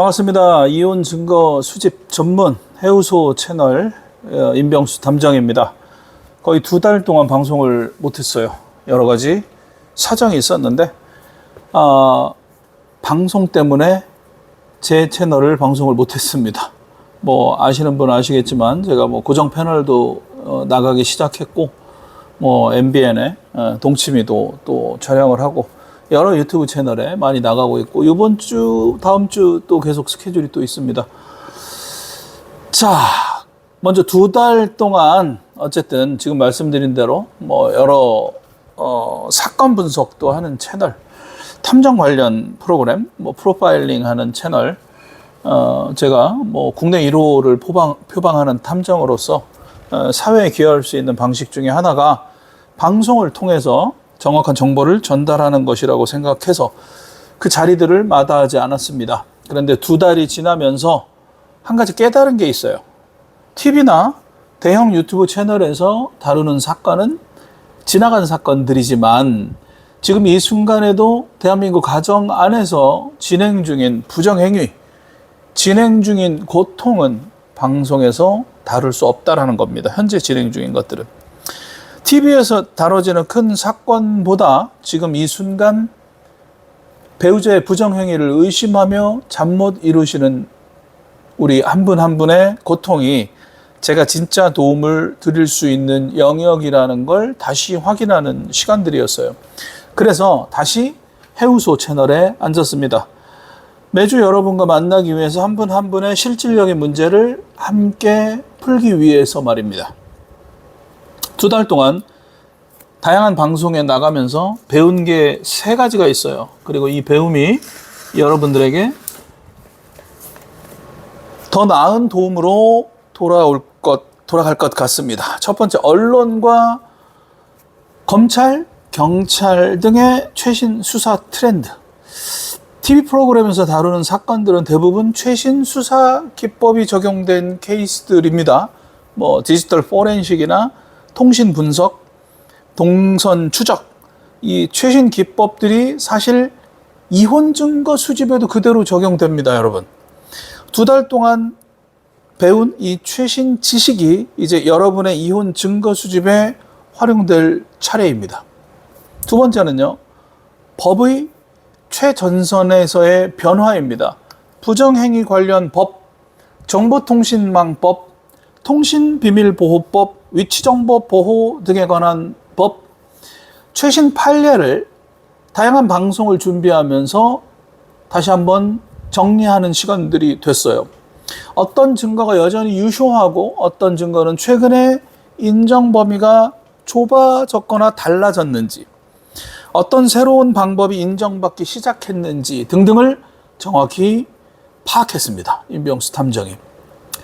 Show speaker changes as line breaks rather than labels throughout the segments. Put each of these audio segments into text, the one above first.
반갑습니다. 이혼 증거 수집 전문 해우소 채널 임병수 탐정입니다. 거의 2달 동안 방송을 못했어요. 여러 가지 사정이 있었는데 방송 때문에 제 채널을 방송을 못했습니다. 뭐 아시는 분은 아시겠지만 제가 뭐 고정 패널도 나가기 시작했고 뭐 MBN에 동치미도 또 촬영을 하고 여러 유튜브 채널에 많이 나가고 있고 이번 주 다음 주 또 계속 스케줄이 또 있습니다. 자, 먼저 2달 동안 어쨌든 지금 말씀드린 대로 뭐 여러 사건 분석도 하는 채널, 탐정 관련 프로그램, 뭐 프로파일링 하는 채널, 제가 뭐 국내 1호를 표방하는 탐정으로서 사회에 기여할 수 있는 방식 중에 하나가 방송을 통해서 정확한 정보를 전달하는 것이라고 생각해서 그 자리들을 마다하지 않았습니다. 그런데 2달이 지나면서 한 가지 깨달은 게 있어요. TV나 대형 유튜브 채널에서 다루는 사건은 지나간 사건들이지만 지금 이 순간에도 대한민국 가정 안에서 진행 중인 부정행위, 진행 중인 고통은 방송에서 다룰 수 없다라는 겁니다. 현재 진행 중인 것들은. TV에서 다뤄지는 큰 사건보다 지금 이 순간 배우자의 부정행위를 의심하며 잠 못 이루시는 우리 한 분 한 분의 고통이 제가 진짜 도움을 드릴 수 있는 영역이라는 걸 다시 확인하는 시간들이었어요. 그래서 다시 해우소 채널에 앉았습니다. 매주 여러분과 만나기 위해서 한 분 한 분의 실질적인 문제를 함께 풀기 위해서 말입니다. 2달 동안 다양한 방송에 나가면서 배운 게 3가지가 있어요. 그리고 이 배움이 여러분들에게 더 나은 도움으로 돌아갈 것 같습니다. 첫 번째, 언론과 검찰, 경찰 등의 최신 수사 트렌드. TV 프로그램에서 다루는 사건들은 대부분 최신 수사 기법이 적용된 케이스들입니다. 뭐 디지털 포렌식이나 통신 분석, 동선 추적, 이 최신 기법들이 사실 이혼 증거 수집에도 그대로 적용됩니다, 여러분. 2달 동안 배운 이 최신 지식이 이제 여러분의 이혼 증거 수집에 활용될 차례입니다. 두 번째는요, 법의 최전선에서의 변화입니다. 부정행위 관련 법, 정보통신망법, 통신비밀보호법, 위치정보보호 등에 관한 법, 최신 판례를 다양한 방송을 준비하면서 다시 한번 정리하는 시간들이 됐어요. 어떤 증거가 여전히 유효하고 어떤 증거는 최근에 인정 범위가 좁아졌거나 달라졌는지, 어떤 새로운 방법이 인정받기 시작했는지 등등을 정확히 파악했습니다. 임병수 탐정이.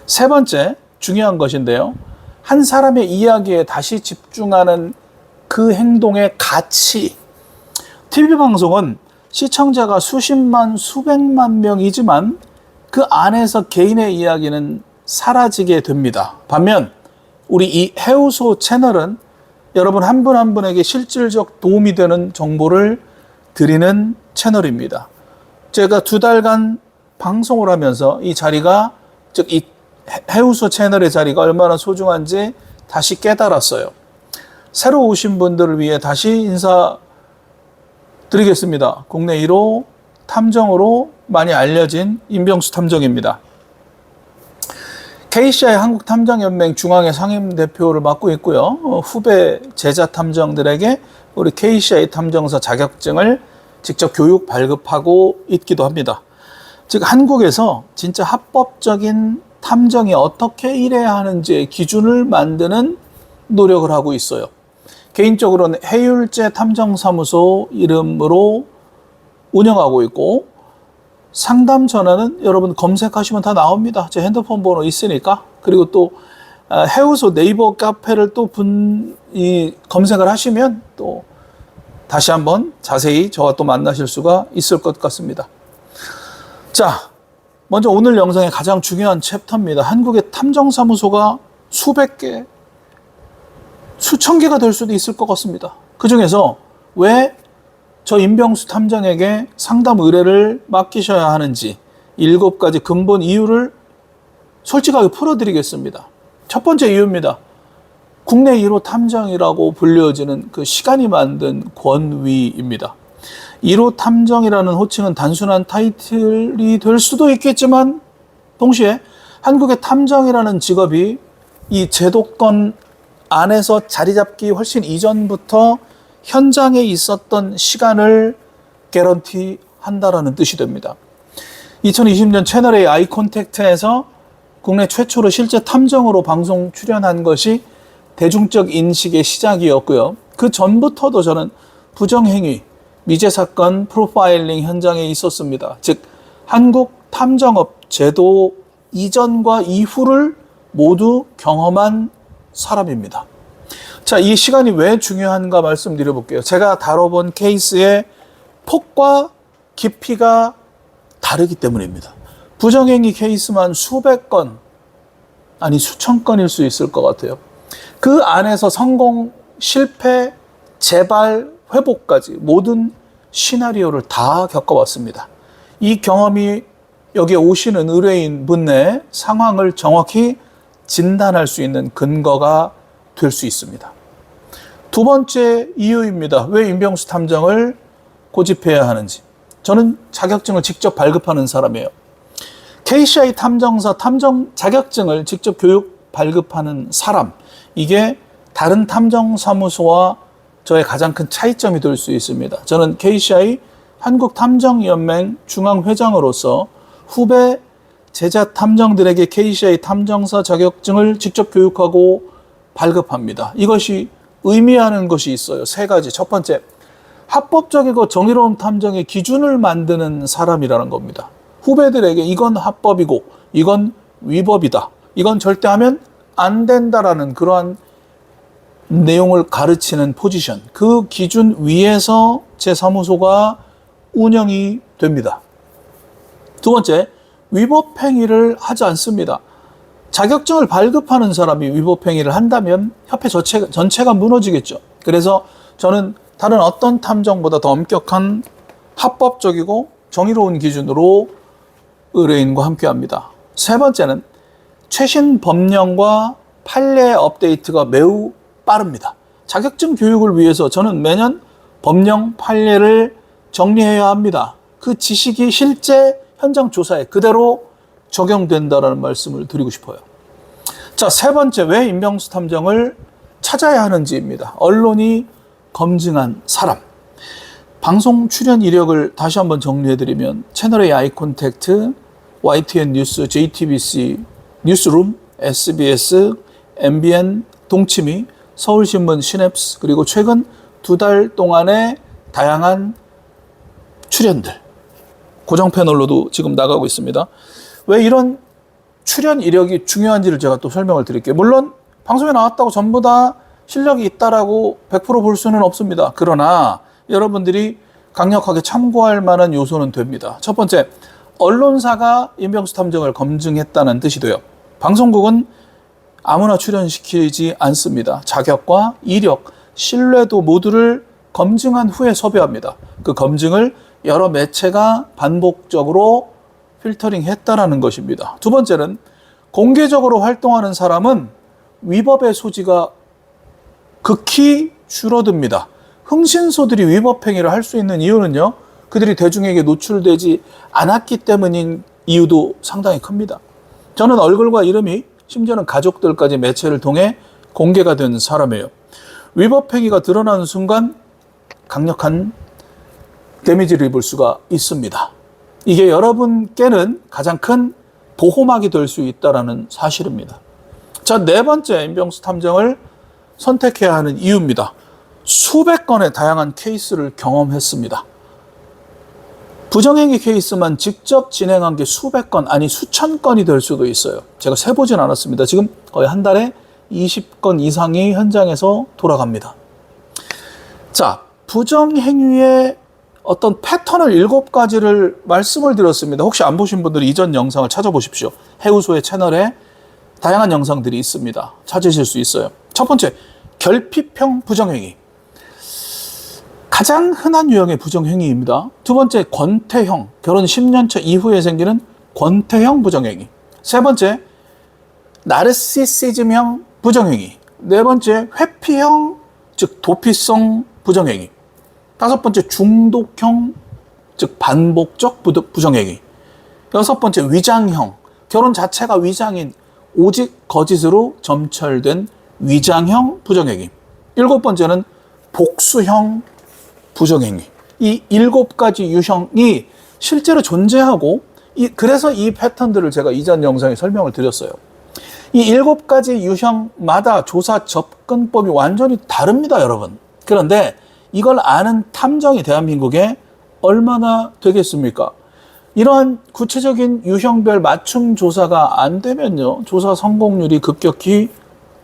3번째, 중요한 것인데요. 한 사람의 이야기에 다시 집중하는 그 행동의 가치. TV방송은 시청자가 수십만, 수백만 명이지만 그 안에서 개인의 이야기는 사라지게 됩니다. 반면 우리 이 해우소 채널은 여러분 한 분 한 분에게 실질적 도움이 되는 정보를 드리는 채널입니다. 제가 2달간 방송을 하면서 이 자리가, 즉 이 해우소 채널의 자리가 얼마나 소중한지 다시 깨달았어요. 새로 오신 분들을 위해 다시 인사드리겠습니다. 국내 1호 탐정으로 많이 알려진 임병수 탐정입니다. KCI 한국탐정연맹 중앙회 상임대표를 맡고 있고요. 후배 제자 탐정들에게 우리 KCI 탐정사 자격증을 직접 교육 발급하고 있기도 합니다. 즉 한국에서 진짜 합법적인 탐정이 어떻게 일해야 하는지의 기준을 만드는 노력을 하고 있어요. 개인적으로는 해율제 탐정사무소 이름으로 운영하고 있고, 상담 전화는 여러분 검색하시면 다 나옵니다. 제 핸드폰 번호 있으니까. 그리고 또 해우소 네이버 카페를 또 검색을 하시면 또 다시 한번 자세히 저와 또 만나실 수가 있을 것 같습니다. 자, 먼저 오늘 영상의 가장 중요한 챕터입니다. 한국의 탐정사무소가 수백 개, 수천 개가 될 수도 있을 것 같습니다. 그 중에서 왜 저 임병수 탐정에게 상담 의뢰를 맡기셔야 하는지, 7가지 근본 이유를 솔직하게 풀어드리겠습니다. 첫 번째 이유입니다. 국내 1호 탐정이라고 불려지는 그 시간이 만든 권위입니다. 1호 탐정이라는 호칭은 단순한 타이틀이 될 수도 있겠지만 동시에 한국의 탐정이라는 직업이 이 제도권 안에서 자리 잡기 훨씬 이전부터 현장에 있었던 시간을 개런티 한다라는 뜻이 됩니다. 2020년 채널A 아이 콘택트에서 국내 최초로 실제 탐정으로 방송 출연한 것이 대중적 인식의 시작이었고요. 그 전부터도 저는 부정행위, 미제 사건 프로파일링 현장에 있었습니다. 즉 한국 탐정업 제도 이전과 이후를 모두 경험한 사람입니다. 자, 이 시간이 왜 중요한가 말씀드려 볼게요. 제가 다뤄본 케이스의 폭과 깊이가 다르기 때문입니다. 부정행위 케이스만 수백 건, 아니 수천 건일 수 있을 것 같아요. 그 안에서 성공, 실패, 재발, 회복까지 모든 시나리오를 다 겪어봤습니다. 이 경험이 여기에 오시는 의뢰인 분의 상황을 정확히 진단할 수 있는 근거가 될 수 있습니다. 두 번째 이유입니다. 왜 임병수 탐정을 고집해야 하는지. 저는 자격증을 직접 발급하는 사람이에요. KCI 탐정사 탐정 자격증을 직접 교육 발급하는 사람, 이게 다른 탐정사무소와 저의 가장 큰 차이점이 될 수 있습니다. 저는 KCI 한국탐정연맹 중앙회장으로서 후배 제자 탐정들에게 KCI 탐정사 자격증을 직접 교육하고 발급합니다. 이것이 의미하는 것이 있어요. 세 가지. 첫 번째, 합법적이고 정의로운 탐정의 기준을 만드는 사람이라는 겁니다. 후배들에게 이건 합법이고 이건 위법이다, 이건 절대 하면 안 된다라는 그러한 내용을 가르치는 포지션, 그 기준 위에서 제 사무소가 운영이 됩니다. 두 번째, 위법행위를 하지 않습니다. 자격증을 발급하는 사람이 위법행위를 한다면 협회 전체가 무너지겠죠. 그래서 저는 다른 어떤 탐정보다 더 엄격한 합법적이고 정의로운 기준으로 의뢰인과 함께합니다. 세 번째는 최신 법령과 판례 업데이트가 매우 빠릅니다. 자격증 교육을 위해서 저는 매년 법령 판례를 정리해야 합니다. 그 지식이 실제 현장 조사에 그대로 적용된다는 말씀을 드리고 싶어요. 자, 세 번째, 왜 임병수 탐정을 찾아야 하는지입니다. 언론이 검증한 사람. 방송 출연 이력을 다시 한번 정리해드리면 채널A 아이 콘택트, YTN 뉴스, JTBC 뉴스룸, SBS, MBN, 동치미, 서울신문, 시냅스, 그리고 최근 2달 동안의 다양한 출연들, 고정 패널로도 지금 나가고 있습니다. 왜 이런 출연 이력이 중요한지를 제가 또 설명을 드릴게요. 물론 방송에 나왔다고 전부 다 실력이 있다라고 100%볼 수는 없습니다. 그러나 여러분들이 강력하게 참고할 만한 요소는 됩니다. 첫 번째, 언론사가 임병수 탐정을 검증했다는 뜻이 돼요. 방송국은 아무나 출연시키지 않습니다. 자격과 이력, 신뢰도 모두를 검증한 후에 섭외합니다. 그 검증을 여러 매체가 반복적으로 필터링했다라는 것입니다. 두 번째는 공개적으로 활동하는 사람은 위법의 소지가 극히 줄어듭니다. 흥신소들이 위법행위를 할 수 있는 이유는요, 그들이 대중에게 노출되지 않았기 때문인 이유도 상당히 큽니다. 저는 얼굴과 이름이, 심지어는 가족들까지 매체를 통해 공개가 된 사람이에요. 위법행위가 드러나는 순간 강력한 데미지를 입을 수가 있습니다. 이게 여러분께는 가장 큰 보호막이 될 수 있다는 사실입니다. 자, 네 번째, 임병수 탐정을 선택해야 하는 이유입니다. 수백 건의 다양한 케이스를 경험했습니다. 부정행위 케이스만 직접 진행한 게 수백 건, 아니 수천 건이 될 수도 있어요. 제가 세보진 않았습니다. 지금 거의 한 달에 20건 이상이 현장에서 돌아갑니다. 자, 부정행위의 어떤 패턴을 7가지를 말씀을 드렸습니다. 혹시 안 보신 분들은 이전 영상을 찾아보십시오. 해우소의 채널에 다양한 영상들이 있습니다. 찾으실 수 있어요. 첫 번째, 결핍형 부정행위. 가장 흔한 유형의 부정행위입니다. 두 번째, 권태형, 결혼 10년 차 이후에 생기는 권태형 부정행위. 세 번째, 나르시시즘형 부정행위. 네 번째, 회피형, 즉 도피성 부정행위. 다섯 번째, 중독형, 즉 반복적 부정행위. 여섯 번째, 위장형. 결혼 자체가 위장인 오직 거짓으로 점철된 위장형 부정행위. 일곱 번째는 복수형 부정행위. 이 일곱 가지 유형이 실제로 존재하고 그래서 이 패턴들을 제가 이전 영상에 설명을 드렸어요. 이 일곱 가지 유형마다 조사 접근법이 완전히 다릅니다, 여러분. 그런데 이걸 아는 탐정이 대한민국에 얼마나 되겠습니까? 이러한 구체적인 유형별 맞춤 조사가 안 되면요, 조사 성공률이 급격히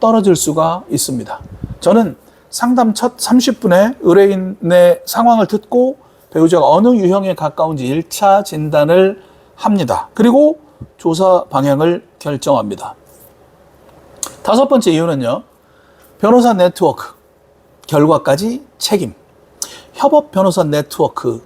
떨어질 수가 있습니다. 저는 상담 첫 30분에 의뢰인의 상황을 듣고 배우자가 어느 유형에 가까운지 1차 진단을 합니다. 그리고 조사 방향을 결정합니다. 다섯 번째 이유는요, 변호사 네트워크, 결과까지 책임. 협업 변호사 네트워크,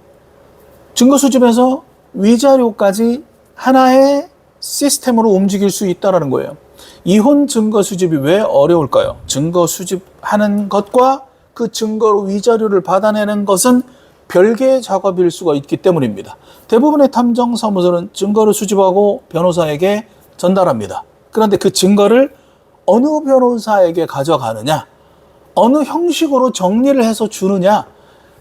증거 수집에서 위자료까지 하나의 시스템으로 움직일 수 있다는 거예요. 이혼 증거 수집이 왜 어려울까요? 증거 수집하는 것과 그 증거로 위자료를 받아내는 것은 별개의 작업일 수가 있기 때문입니다. 대부분의 탐정사무소는 증거를 수집하고 변호사에게 전달합니다. 그런데 그 증거를 어느 변호사에게 가져가느냐, 어느 형식으로 정리를 해서 주느냐,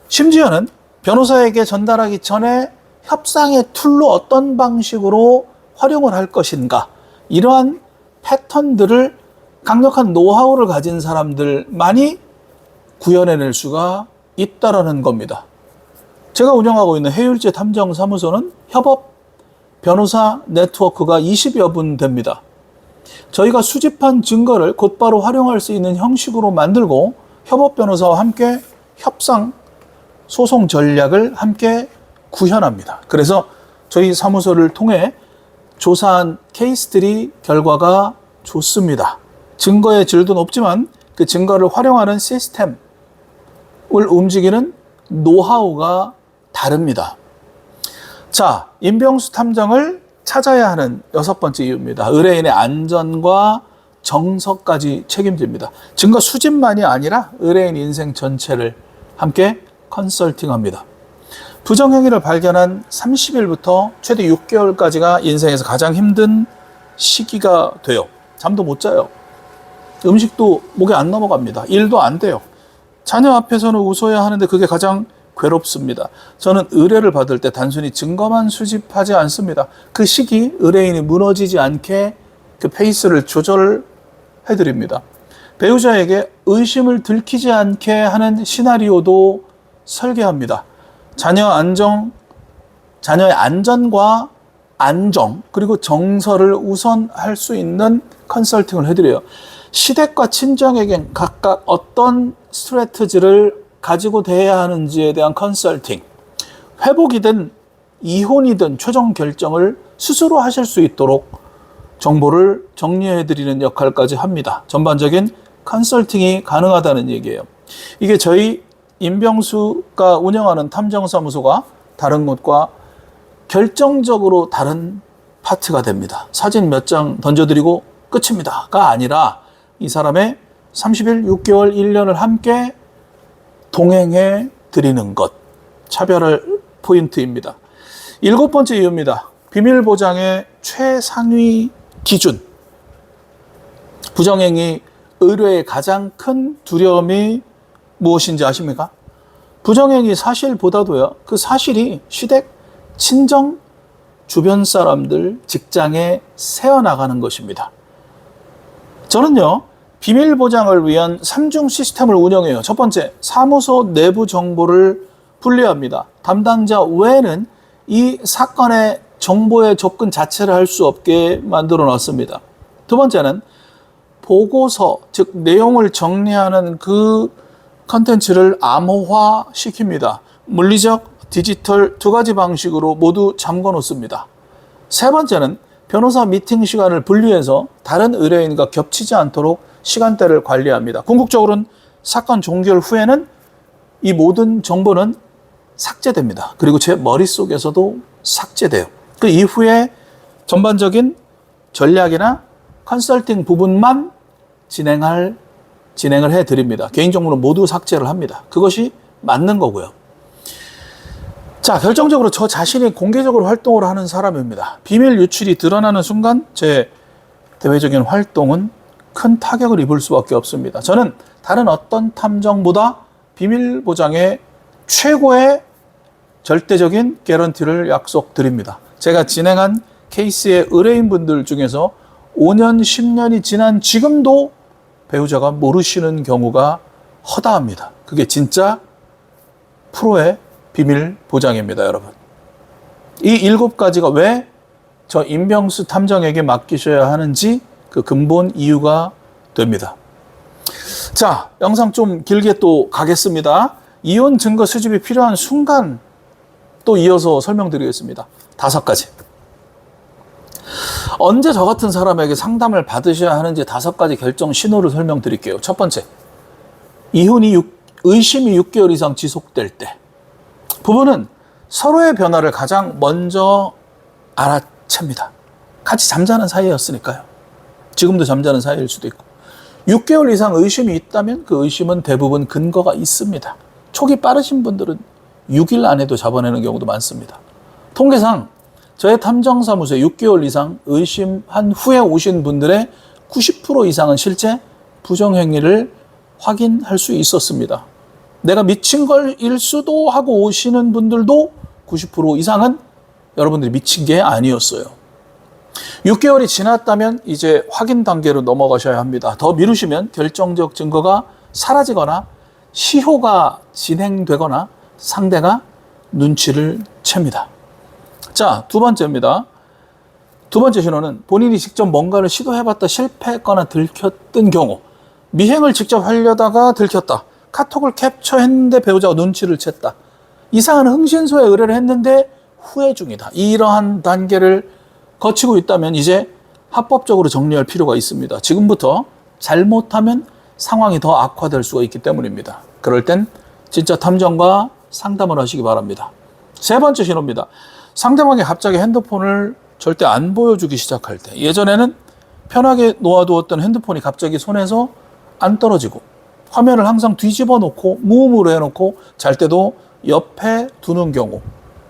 심지어는 변호사에게 전달하기 전에 협상의 툴로 어떤 방식으로 활용을 할 것인가, 이러한 패턴들을 강력한 노하우를 가진 사람들만이 구현해낼 수가 있다라는 겁니다. 제가 운영하고 있는 해율제 탐정사무소는 협업 변호사 네트워크가 20여 분 됩니다. 저희가 수집한 증거를 곧바로 활용할 수 있는 형식으로 만들고 협업 변호사와 함께 협상, 소송 전략을 함께 구현합니다. 그래서 저희 사무소를 통해 조사한 케이스들이 결과가 좋습니다. 증거의 질도 높지만 그 증거를 활용하는 시스템을 움직이는 노하우가 다릅니다. 자, 임병수 탐정을 찾아야 하는 여섯 번째 이유입니다. 의뢰인의 안전과 정서까지 책임집니다. 증거 수집만이 아니라 의뢰인 인생 전체를 함께 컨설팅합니다. 부정행위를 발견한 30일부터 최대 6개월까지가 인생에서 가장 힘든 시기가 돼요. 잠도 못 자요. 음식도 목에 안 넘어갑니다. 일도 안 돼요. 자녀 앞에서는 웃어야 하는데 그게 가장 괴롭습니다. 저는 의뢰를 받을 때 단순히 증거만 수집하지 않습니다. 그 시기 의뢰인이 무너지지 않게 그 페이스를 조절해드립니다. 배우자에게 의심을 들키지 않게 하는 시나리오도 설계합니다. 자녀의 안전과 안정, 그리고 정서를 우선할 수 있는 컨설팅을 해드려요. 시댁과 친정에겐 각각 어떤 스트래티지를 가지고 대해야 하는지에 대한 컨설팅, 회복이든 이혼이든 최종 결정을 스스로 하실 수 있도록 정보를 정리해드리는 역할까지 합니다. 전반적인 컨설팅이 가능하다는 얘기예요. 이게 저희 임병수가 운영하는 탐정사무소가 다른 곳과 결정적으로 다른 파트가 됩니다. 사진 몇 장 던져드리고 끝입니다가 아니라 이 사람의 30일, 6개월, 1년을 함께 동행해 드리는 것, 차별할 포인트입니다. 일곱 번째 이유입니다. 비밀 보장의 최상위 기준. 부정행위 의뢰의 가장 큰 두려움이 무엇인지 아십니까? 부정행위 사실보다도요, 그 사실이 시댁, 친정, 주변 사람들, 직장에 새어나가는 것입니다. 저는요, 비밀 보장을 위한 3중 시스템을 운영해요. 첫 번째, 사무소 내부 정보를 분리합니다. 담당자 외에는 이 사건의 정보의 접근 자체를 할 수 없게 만들어 놨습니다. 두 번째는 보고서, 즉 내용을 정리하는 그 컨텐츠를 암호화 시킵니다. 물리적, 디지털 두 가지 방식으로 모두 잠궈 놓습니다. 세 번째는 변호사 미팅 시간을 분리해서 다른 의뢰인과 겹치지 않도록 시간대를 관리합니다. 궁극적으로는 사건 종결 후에는 이 모든 정보는 삭제됩니다. 그리고 제 머릿속에서도 삭제돼요. 그 이후에 전반적인 전략이나 컨설팅 부분만 진행을 해드립니다. 개인정보는 모두 삭제를 합니다. 그것이 맞는 거고요. 자, 결정적으로 저 자신이 공개적으로 활동을 하는 사람입니다. 비밀 유출이 드러나는 순간 제 대외적인 활동은 큰 타격을 입을 수밖에 없습니다. 저는 다른 어떤 탐정보다 비밀 보장의 최고의 절대적인 개런티를 약속드립니다. 제가 진행한 케이스의 의뢰인분들 중에서 5년, 10년이 지난 지금도 배우자가 모르시는 경우가 허다합니다. 그게 진짜 프로의 비밀 보장입니다, 여러분. 이 7가지가 왜 저 임병수 탐정에게 맡기셔야 하는지 그 근본 이유가 됩니다. 자, 영상 좀 길게 또 가겠습니다. 이혼 증거 수집이 필요한 순간 또 이어서 설명드리겠습니다. 5가지. 언제 저 같은 사람에게 상담을 받으셔야 하는지 5가지 결정 신호를 설명드릴게요. 첫 번째, 이혼이 의심이 6개월 이상 지속될 때. 부부는 서로의 변화를 가장 먼저 알아챕니다. 같이 잠자는 사이였으니까요. 지금도 잠자는 사이일 수도 있고. 6개월 이상 의심이 있다면 그 의심은 대부분 근거가 있습니다. 촉이 빠르신 분들은 6일 안에도 잡아내는 경우도 많습니다. 통계상 저의 탐정사무소에 6개월 이상 의심한 후에 오신 분들의 90% 이상은 실제 부정행위를 확인할 수 있었습니다. 내가 미친 걸일 수도 하고 오시는 분들도 90% 이상은 여러분들이 미친 게 아니었어요. 6개월이 지났다면 이제 확인 단계로 넘어가셔야 합니다. 더 미루시면 결정적 증거가 사라지거나 시효가 진행되거나 상대가 눈치를 챕니다. 자, 2번째입니다. 2번째 신호는 본인이 직접 뭔가를 시도해봤다 실패했거나 들켰던 경우. 미행을 직접 하려다가 들켰다. 카톡을 캡처했는데 배우자가 눈치를 챘다. 이상한 흥신소에 의뢰를 했는데 후회 중이다. 이러한 단계를 거치고 있다면 이제 합법적으로 정리할 필요가 있습니다. 지금부터 잘못하면 상황이 더 악화될 수가 있기 때문입니다. 그럴 땐 진짜 탐정과 상담을 하시기 바랍니다. 3번째 신호입니다. 상대방이 갑자기 핸드폰을 절대 안 보여주기 시작할 때. 예전에는 편하게 놓아두었던 핸드폰이 갑자기 손에서 안 떨어지고 화면을 항상 뒤집어 놓고 무음으로 해놓고 잘 때도 옆에 두는 경우.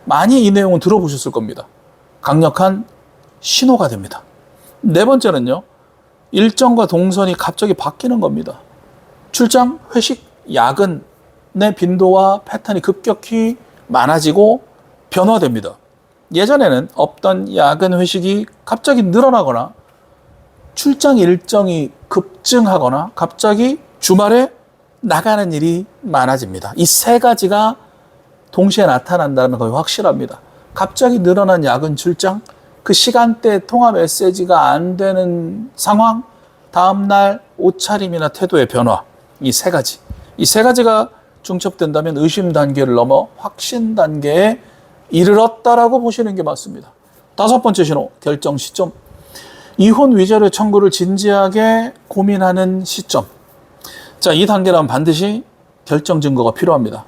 많이 이 내용은 들어보셨을 겁니다. 강력한 신호가 됩니다. 4번째는요. 일정과 동선이 갑자기 바뀌는 겁니다. 출장, 회식, 야근의 빈도와 패턴이 급격히 많아지고 변화됩니다. 예전에는 없던 야근 회식이 갑자기 늘어나거나 출장 일정이 급증하거나 갑자기 주말에 나가는 일이 많아집니다. 이 3가지가 동시에 나타난다는 거 확실합니다. 갑자기 늘어난 야근 출장, 그 시간대 통화 메시지가 안 되는 상황, 다음날 옷차림이나 태도의 변화, 이 3가지. 이 3가지가 중첩된다면 의심 단계를 넘어 확신 단계에 이르렀다라고 보시는 게 맞습니다. 5번째 신호, 결정 시점. 이혼 위자료 청구를 진지하게 고민하는 시점. 자, 이 단계라면 반드시 결정 증거가 필요합니다.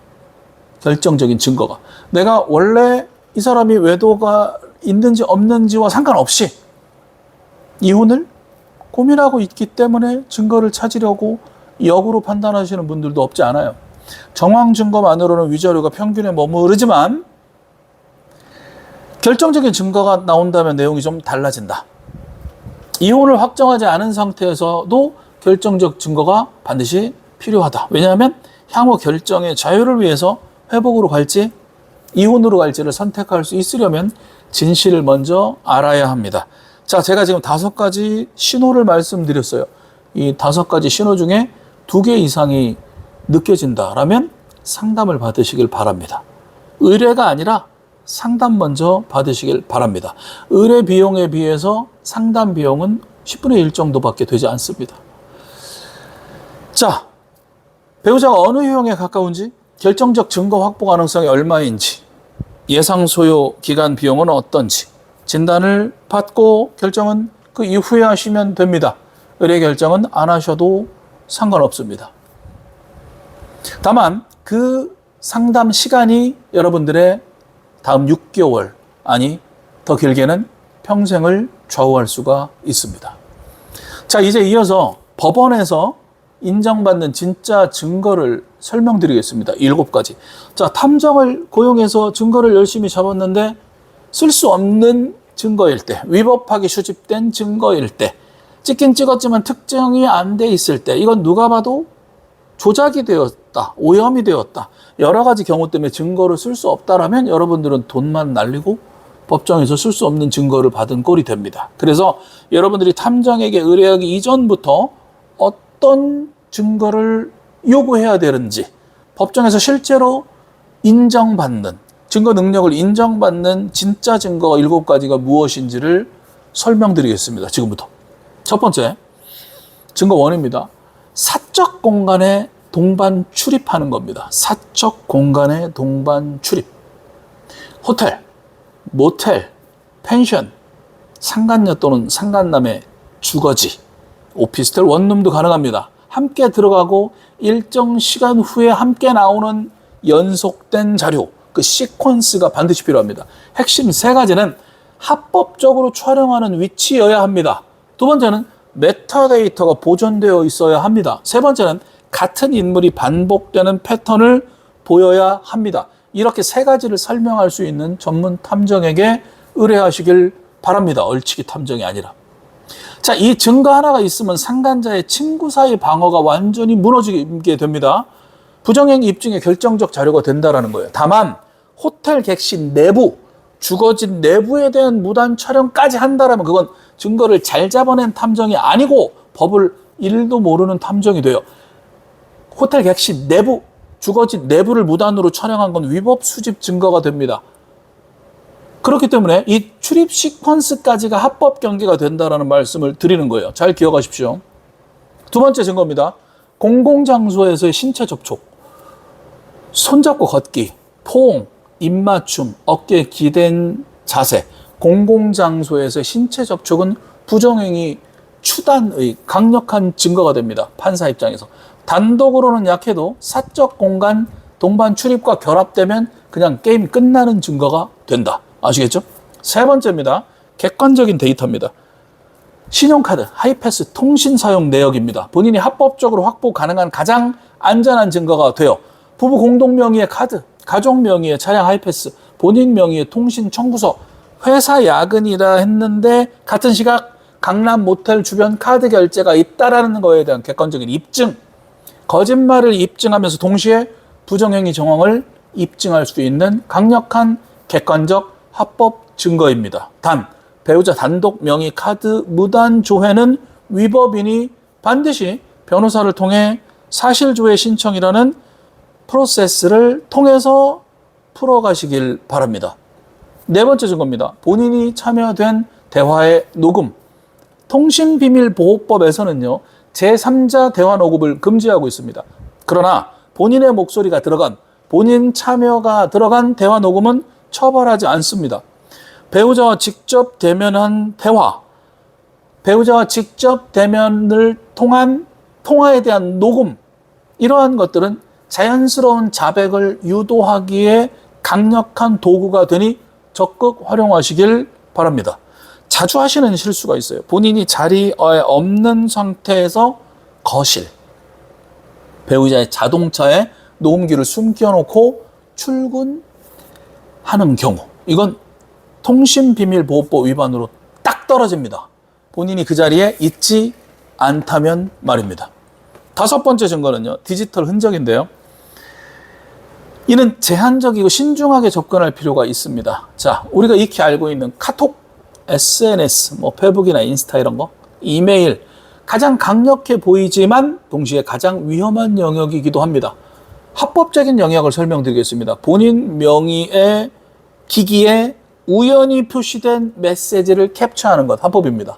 결정적인 증거가. 내가 원래 이 사람이 외도가 있는지 없는지와 상관없이 이혼을 고민하고 있기 때문에 증거를 찾으려고 역으로 판단하시는 분들도 없지 않아요. 정황 증거만으로는 위자료가 평균에 머무르지만 결정적인 증거가 나온다면 내용이 좀 달라진다. 이혼을 확정하지 않은 상태에서도 결정적 증거가 반드시 필요하다. 왜냐하면 향후 결정의 자유를 위해서 회복으로 갈지 이혼으로 갈지를 선택할 수 있으려면 진실을 먼저 알아야 합니다. 자, 제가 지금 5가지 신호를 말씀드렸어요. 이 5가지 신호 중에 2개 이상이 느껴진다라면 상담을 받으시길 바랍니다. 의뢰가 아니라 상담 먼저 받으시길 바랍니다. 의뢰 비용에 비해서 상담 비용은 10분의 1 정도밖에 되지 않습니다. 자, 배우자가 어느 유형에 가까운지, 결정적 증거 확보 가능성이 얼마인지, 예상 소요 기간 비용은 어떤지, 진단을 받고 결정은 그 이후에 하시면 됩니다. 의뢰 결정은 안 하셔도 상관없습니다. 다만 그 상담 시간이 여러분들의 다음 6개월, 아니 더 길게는 평생을 좌우할 수가 있습니다. 자, 이제 이어서 법원에서 인정받는 진짜 증거를 설명드리겠습니다. 7가지. 자, 탐정을 고용해서 증거를 열심히 잡았는데 쓸 수 없는 증거일 때, 위법하게 수집된 증거일 때, 찍긴 찍었지만 특정이 안 돼 있을 때, 이건 누가 봐도 조작이 되었다, 오염이 되었다, 여러 가지 경우 때문에 증거를 쓸 수 없다라면 여러분들은 돈만 날리고 법정에서 쓸 수 없는 증거를 받은 꼴이 됩니다. 그래서 여러분들이 탐정에게 의뢰하기 이전부터 어떤 증거를 요구해야 되는지, 법정에서 실제로 인정받는, 증거 능력을 인정받는 진짜 증거가 7가지가 무엇인지를 설명드리겠습니다. 지금부터. 첫 번째, 증거 1입니다. 사적 공간에 동반 출입하는 겁니다. 사적 공간에 동반 출입. 호텔, 모텔, 펜션, 상간녀 또는 상간남의 주거지, 오피스텔, 원룸도 가능합니다. 함께 들어가고 일정 시간 후에 함께 나오는 연속된 자료, 그 시퀀스가 반드시 필요합니다. 핵심 3가지는 합법적으로 촬영하는 위치여야 합니다. 2번째는 메타데이터가 보존되어 있어야 합니다. 3번째는 같은 인물이 반복되는 패턴을 보여야 합니다. 이렇게 3가지를 설명할 수 있는 전문 탐정에게 의뢰하시길 바랍니다. 얼치기 탐정이 아니라. 자, 이 증거 하나가 있으면 상간자의 친구 사이 방어가 완전히 무너지게 됩니다. 부정행위 입증의 결정적 자료가 된다는 거예요. 다만 호텔 객실 내부, 주거지 내부에 대한 무단 촬영까지 한다면 그건 증거를 잘 잡아낸 탐정이 아니고 법을 1도 모르는 탐정이 돼요. 호텔 객실 내부, 주거지 내부를 무단으로 촬영한 건 위법 수집 증거가 됩니다. 그렇기 때문에 이 출입 시퀀스까지가 합법 경계가 된다는 말씀을 드리는 거예요. 잘 기억하십시오. 2번째 증거입니다. 공공장소에서의 신체 접촉, 손잡고 걷기, 포옹, 입맞춤, 어깨에 기댄 자세, 공공장소에서의 신체 접촉은 부정행위 추단의 강력한 증거가 됩니다. 판사 입장에서. 단독으로는 약해도 사적 공간 동반 출입과 결합되면 그냥 게임 끝나는 증거가 된다. 아시겠죠? 3번째입니다. 객관적인 데이터입니다. 신용카드, 하이패스 통신 사용 내역입니다. 본인이 합법적으로 확보 가능한 가장 안전한 증거가 돼요. 부부 공동 명의의 카드, 가족 명의의 차량 하이패스, 본인 명의의 통신 청구서, 회사 야근이라 했는데 같은 시각 강남 모텔 주변 카드 결제가 있다라는 거에 대한 객관적인 입증, 거짓말을 입증하면서 동시에 부정행위 정황을 입증할 수 있는 강력한 객관적 합법 증거입니다. 단, 배우자 단독 명의 카드 무단 조회는 위법이니 반드시 변호사를 통해 사실조회 신청이라는 프로세스를 통해서 풀어가시길 바랍니다. 4번째 증거입니다. 본인이 참여된 대화의 녹음. 통신비밀보호법에서는요, 제3자 대화 녹음을 금지하고 있습니다. 그러나 본인의 목소리가 들어간, 본인 참여가 들어간 대화 녹음은 처벌하지 않습니다. 배우자와 직접 대면한 대화, 배우자와 직접 대면을 통한 통화에 대한 녹음, 이러한 것들은 자연스러운 자백을 유도하기에 강력한 도구가 되니 적극 활용하시길 바랍니다. 자주 하시는 실수가 있어요. 본인이 자리에 없는 상태에서 거실, 배우자의 자동차에 녹음기를 숨겨놓고 출근하는 경우, 이건 통신비밀보호법 위반으로 딱 떨어집니다. 본인이 그 자리에 있지 않다면 말입니다. 5번째 증거는요, 디지털 흔적인데요. 이는 제한적이고 신중하게 접근할 필요가 있습니다. 자, 우리가 익히 알고 있는 카톡, SNS, 페북이나 인스타 이런 거, 이메일, 가장 강력해 보이지만 동시에 가장 위험한 영역이기도 합니다. 합법적인 영역을 설명드리겠습니다. 본인 명의의 기기에 우연히 표시된 메시지를 캡처하는 것, 합법입니다.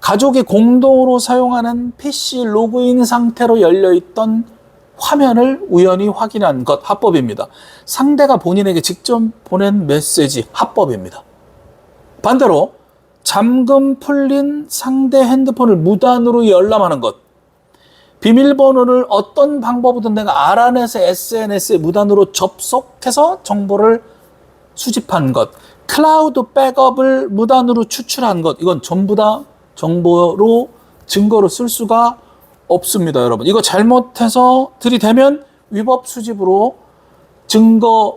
가족이 공동으로 사용하는 PC 로그인 상태로 열려있던 화면을 우연히 확인한 것, 합법입니다. 상대가 본인에게 직접 보낸 메시지, 합법입니다. 반대로 잠금 풀린 상대 핸드폰을 무단으로 열람하는 것, 비밀번호를 어떤 방법으로든 내가 알아내서 SNS에 무단으로 접속해서 정보를 수집한 것, 클라우드 백업을 무단으로 추출한 것, 이건 전부 다 정보로 증거로 쓸 수가 없습니다, 여러분. 이거 잘못해서 들이대면 위법 수집으로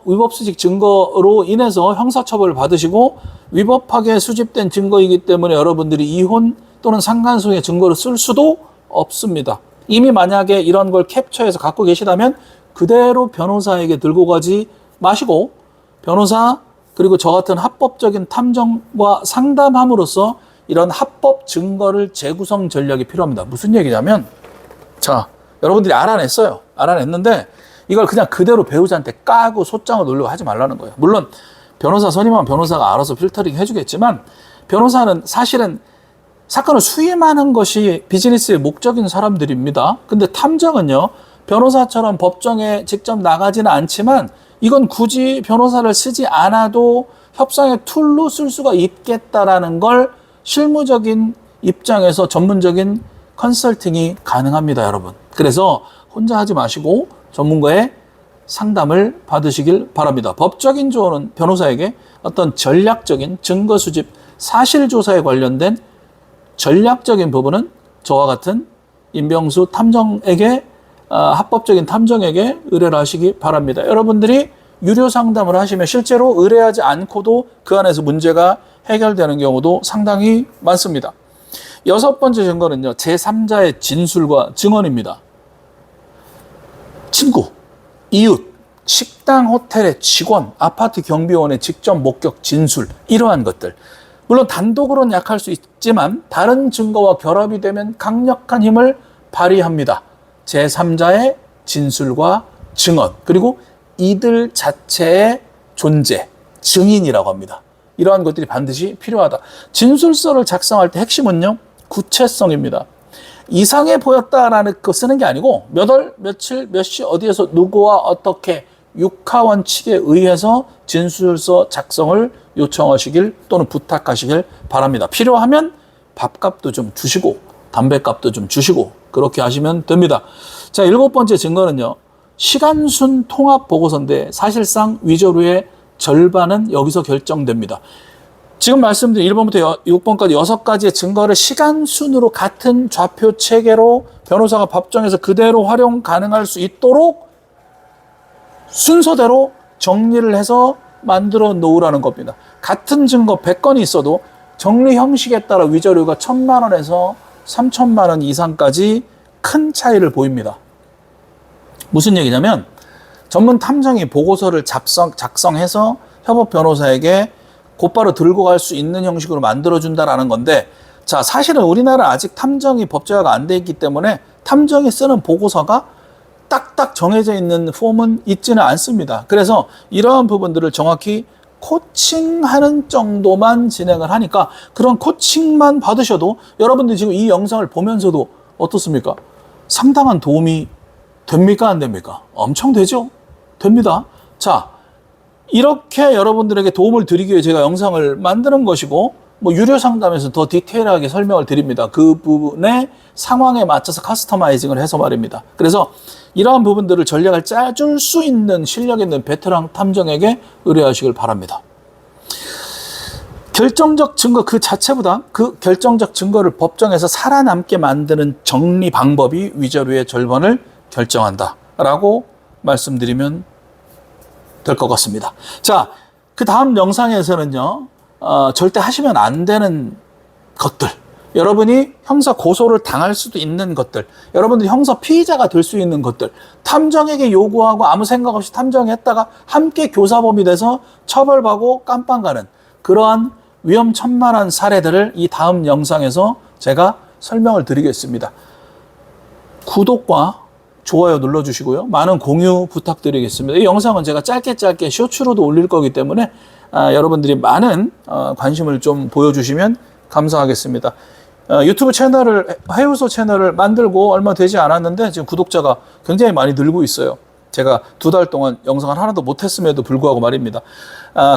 위법 수집 증거로 인해서 형사처벌을 받으시고, 위법하게 수집된 증거이기 때문에 여러분들이 이혼 또는 상간소의 증거로 쓸 수도 없습니다. 이미 만약에 이런 걸 캡처해서 갖고 계시다면 그대로 변호사에게 들고 가지 마시고, 변호사 그리고 저 같은 합법적인 탐정과 상담함으로써 이런 합법 증거를 재구성 전략이 필요합니다. 무슨 얘기냐면, 자, 여러분들이 알아냈어요. 알아냈는데 이걸 그냥 그대로 배우자한테 까고 소장을 놓으려고 하지 말라는 거예요. 물론 변호사 선임하면 변호사가 알아서 필터링 해주겠지만, 변호사는 사실은 사건을 수임하는 것이 비즈니스의 목적인 사람들입니다. 근데 탐정은요, 변호사처럼 법정에 직접 나가지는 않지만 이건 굳이 변호사를 쓰지 않아도 협상의 툴로 쓸 수가 있겠다라는 걸 실무적인 입장에서 전문적인 컨설팅이 가능합니다, 여러분. 그래서 혼자 하지 마시고 전문가의 상담을 받으시길 바랍니다. 법적인 조언은 변호사에게 어떤 전략적인 증거 수집, 사실 조사에 관련된 전략적인 부분은 저와 같은 임병수 탐정에게, 합법적인 탐정에게 의뢰를 하시기 바랍니다. 여러분들이 유료 상담을 하시면 실제로 의뢰하지 않고도 그 안에서 문제가 해결되는 경우도 상당히 많습니다. 6번째 증거는요, 제3자의 진술과 증언입니다. 친구, 이웃, 식당, 호텔의 직원, 아파트 경비원의 직접 목격 진술, 이러한 것들. 물론 단독으로는 약할 수 있지만 다른 증거와 결합이 되면 강력한 힘을 발휘합니다. 제3자의 진술과 증언, 그리고 이들 자체의 존재, 증인이라고 합니다. 이러한 것들이 반드시 필요하다. 진술서를 작성할 때 핵심은요, 구체성입니다. 이상해 보였다라는 거 쓰는 게 아니고 몇 월, 며칠, 몇 시, 어디에서 누구와 어떻게 육하원칙에 의해서 진술서 작성을 요청하시길 또는 부탁하시길 바랍니다. 필요하면 밥값도 좀 주시고 담배값도 좀 주시고 그렇게 하시면 됩니다. 자, 7번째 증거는요, 시간순 통합 보고서인데 사실상 위조료의 절반은 여기서 결정됩니다. 지금 말씀드린 1번부터 6번까지 6가지의 증거를 시간순으로 같은 좌표 체계로 변호사가 법정에서 그대로 활용 가능할 수 있도록 순서대로 정리를 해서 만들어 놓으라는 겁니다. 같은 증거 100건이 있어도 정리 형식에 따라 위조료가 1,000만 원에서 3,000만 원 이상까지 큰 차이를 보입니다. 무슨 얘기냐면, 전문 탐정이 보고서를 작성해서 협업 변호사에게 곧바로 들고 갈 수 있는 형식으로 만들어준다라는 건데, 자, 사실은 우리나라 아직 탐정이 법제화가 안 돼 있기 때문에 탐정이 쓰는 보고서가 딱딱 정해져 있는 폼은 있지는 않습니다. 그래서 이러한 부분들을 정확히 코칭하는 정도만 진행을 하니까 그런 코칭만 받으셔도 여러분들이 지금 이 영상을 보면서도 어떻습니까? 상당한 도움이 됩니까? 안 됩니까? 엄청 되죠? 됩니다. 자, 이렇게 여러분들에게 도움을 드리기 위해 제가 영상을 만드는 것이고, 유료 상담에서 더 디테일하게 설명을 드립니다. 그 부분의 상황에 맞춰서 커스터마이징을 해서 말입니다. 그래서 이러한 부분들을 전략을 짜줄 수 있는 실력 있는 베테랑 탐정에게 의뢰하시길 바랍니다. 결정적 증거 그 자체보다 그 결정적 증거를 법정에서 살아남게 만드는 정리 방법이 위조료의 절반을 결정한다 라고 말씀드리면 될 것 같습니다. 자, 그 다음 영상에서는요, 절대 하시면 안 되는 것들, 여러분이 형사 고소를 당할 수도 있는 것들, 여러분들이 형사 피의자가 될 수 있는 것들, 탐정에게 요구하고 아무 생각 없이 탐정했다가 함께 교사범이 돼서 처벌받고 깜빵 가는 그러한 위험천만한 사례들을 이 다음 영상에서 제가 설명을 드리겠습니다. 구독과 좋아요 눌러주시고요. 많은 공유 부탁드리겠습니다. 이 영상은 제가 짧게 쇼츠로도 올릴 거기 때문에 여러분들이 많은 관심을 좀 보여주시면 감사하겠습니다. 유튜브 채널을, 해우소 채널을 만들고 얼마 되지 않았는데 지금 구독자가 굉장히 많이 늘고 있어요. 제가 2달 동안 영상을 하나도 못했음에도 불구하고 말입니다.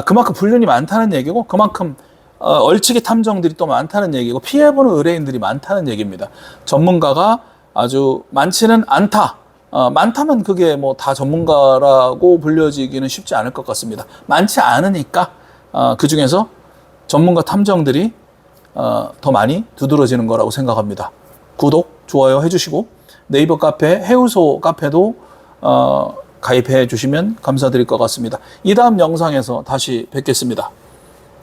그만큼 불륜이 많다는 얘기고, 그만큼 얼치기 탐정들이 또 많다는 얘기고, 피해보는 의뢰인들이 많다는 얘기입니다. 전문가가 아주 많지는 않다. 많다면 그게 다 전문가라고 불려지기는 쉽지 않을 것 같습니다. 많지 않으니까 그 중에서 전문가 탐정들이 더 많이 두드러지는 거라고 생각합니다. 구독, 좋아요 해주시고 네이버 카페, 해우소 카페도 가입해 주시면 감사드릴 것 같습니다. 이 다음 영상에서 다시 뵙겠습니다.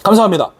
감사합니다.